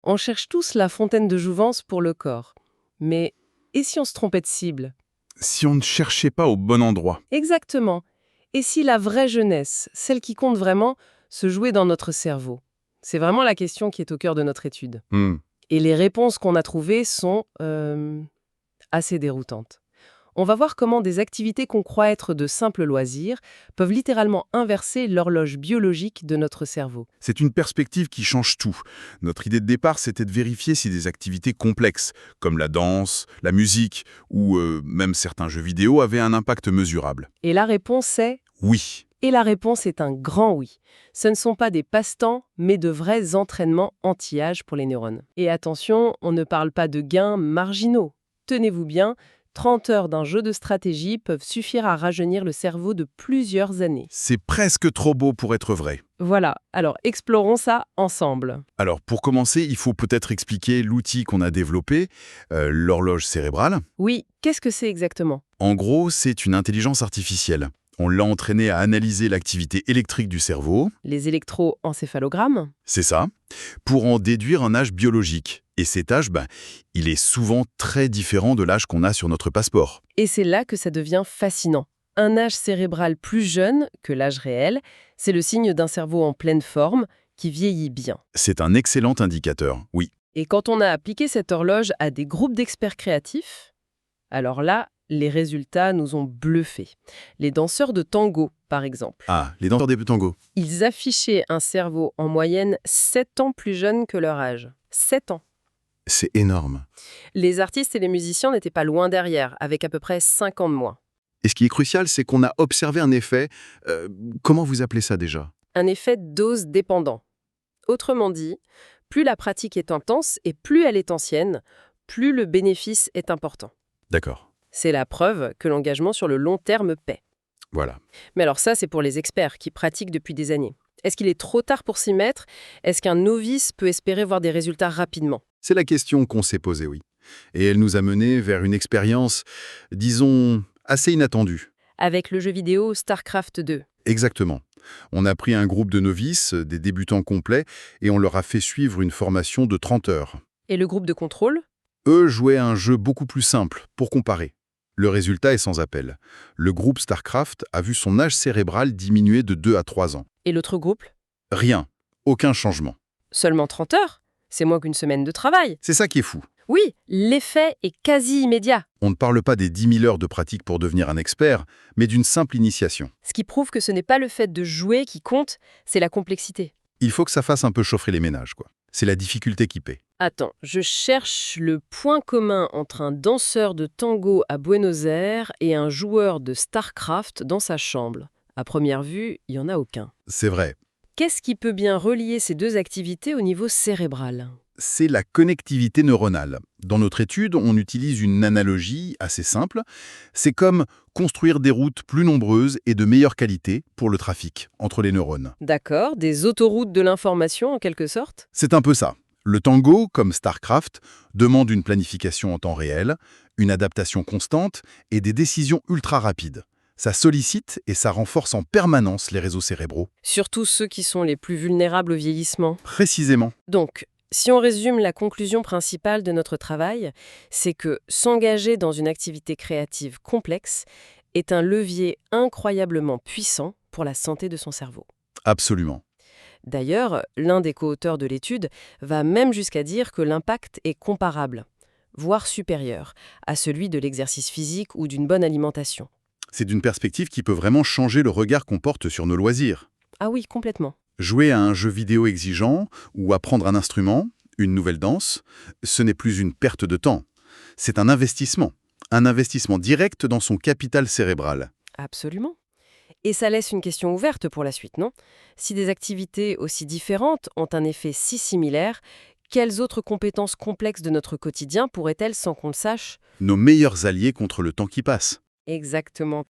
On cherche tous la fontaine de jouvence pour le corps. Mais et si on se trompait de cible? Si on ne cherchait pas au bon endroit. Exactement. Et si la vraie jeunesse, celle qui compte vraiment, se jouait dans notre cerveau? C'est vraiment la question qui est au cœur de notre étude. Hmm. Et les réponses qu'on a trouvées sont assez déroutantes. On va voir comment des activités qu'on croit être de simples loisirs peuvent littéralement inverser l'horloge biologique de notre cerveau. C'est une perspective qui change tout. Notre idée de départ, c'était de vérifier si des activités complexes, comme la danse, la musique ou même certains jeux vidéo, avaient un impact mesurable. Et la réponse est... Oui, Et la réponse est un grand oui. Ce ne sont pas des passe-temps, mais de vrais entraînements anti-âge pour les neurones. Et attention, on ne parle pas de gains marginaux. Tenez-vous bien, 30 heures d'un jeu de stratégie peuvent suffire à rajeunir le cerveau de plusieurs années. c'est presque trop beau pour être vrai. Voilà, alors explorons ça ensemble. Alors, pour commencer, il faut peut-être expliquer l'outil qu'on a développé, l'horloge cérébrale. Oui, qu'est-ce que c'est exactement? En gros, c'est une intelligence artificielle. On l'a entraîné à analyser l'activité électrique du cerveau, Les électroencéphalogrammes? c'est ça, pour en déduire un âge biologique. Et cet âge, il est souvent très différent de l'âge qu'on a sur notre passeport. Et c'est là que ça devient fascinant. Un âge cérébral plus jeune que l'âge réel, c'est le signe d'un cerveau en pleine forme qui vieillit bien. C'est un excellent indicateur, oui. Et quand on a appliqué cette horloge à des groupes d'experts créatifs, alors là, les résultats nous ont bluffés. Les danseurs de tango, par exemple. Ah, les danseurs des tangos. Ils affichaient un cerveau en moyenne 7 ans plus jeune que leur âge. 7 ans. C'est énorme. Les artistes et les musiciens n'étaient pas loin derrière, avec à peu près 5 ans de moins. Et ce qui est crucial, c'est qu'on a observé un effet, comment vous appelez ça déjà? Un effet dose dépendant. Autrement dit, plus la pratique est intense et plus elle est ancienne, plus le bénéfice est important. D'accord, C'est la preuve que l'engagement sur le long terme paie. voilà. Mais alors ça, c'est pour les experts qui pratiquent depuis des années. Est-ce qu'il est trop tard pour s'y mettre? Est-ce qu'un novice peut espérer voir des résultats rapidement? C'est la question qu'on s'est posée, oui. Et elle nous a menés vers une expérience, disons, assez inattendue. Avec le jeu vidéo StarCraft 2. Exactement. On a pris un groupe de novices, des débutants complets, et on leur a fait suivre une formation de 30 heures. Et le groupe de contrôle? Eux jouaient à un jeu beaucoup plus simple, pour comparer. Le résultat est sans appel. Le groupe StarCraft a vu son âge cérébral diminuer de 2 à 3 ans. Et l'autre groupe? Rien. Aucun changement. Seulement 30 heures? C'est moins qu'une semaine de travail. C'est ça qui est fou. Oui, l'effet est quasi immédiat. On ne parle pas des 10 000 heures de pratique pour devenir un expert, mais d'une simple initiation. Ce qui prouve que ce n'est pas le fait de jouer qui compte, c'est la complexité. Il faut que ça fasse un peu chauffer les ménages, quoi. C'est la difficulté qui paie. Attends, je cherche le point commun entre un danseur de tango à Buenos Aires et un joueur de StarCraft dans sa chambre. À première vue, il n'y en a aucun. C'est vrai. Qu'est-ce qui peut bien relier ces deux activités au niveau cérébral? C'est la connectivité neuronale. Dans notre étude, on utilise une analogie assez simple. C'est comme construire des routes plus nombreuses et de meilleure qualité pour le trafic entre les neurones. D'accord, des autoroutes de l'information en quelque sorte? C'est un peu ça. Le tango, comme StarCraft, demande une planification en temps réel, une adaptation constante et des décisions ultra rapides. Ça sollicite et ça renforce en permanence les réseaux cérébraux. Surtout ceux qui sont les plus vulnérables au vieillissement. Précisément. Donc, si on résume la conclusion principale de notre travail, c'est que s'engager dans une activité créative complexe est un levier incroyablement puissant pour la santé de son cerveau. Absolument. D'ailleurs, l'un des co-auteurs de l'étude va même jusqu'à dire que l'impact est comparable, voire supérieur, à celui de l'exercice physique ou d'une bonne alimentation. C'est d'une perspective qui peut vraiment changer le regard qu'on porte sur nos loisirs. Ah oui, complètement. Jouer à un jeu vidéo exigeant ou apprendre un instrument, une nouvelle danse, ce n'est plus une perte de temps. C'est un investissement direct dans son capital cérébral. Absolument. Et ça laisse une question ouverte pour la suite, non? Si des activités aussi différentes ont un effet si similaire, quelles autres compétences complexes de notre quotidien pourraient-elles, sans qu'on le sache? Nos meilleurs alliés contre le temps qui passe. Exactement.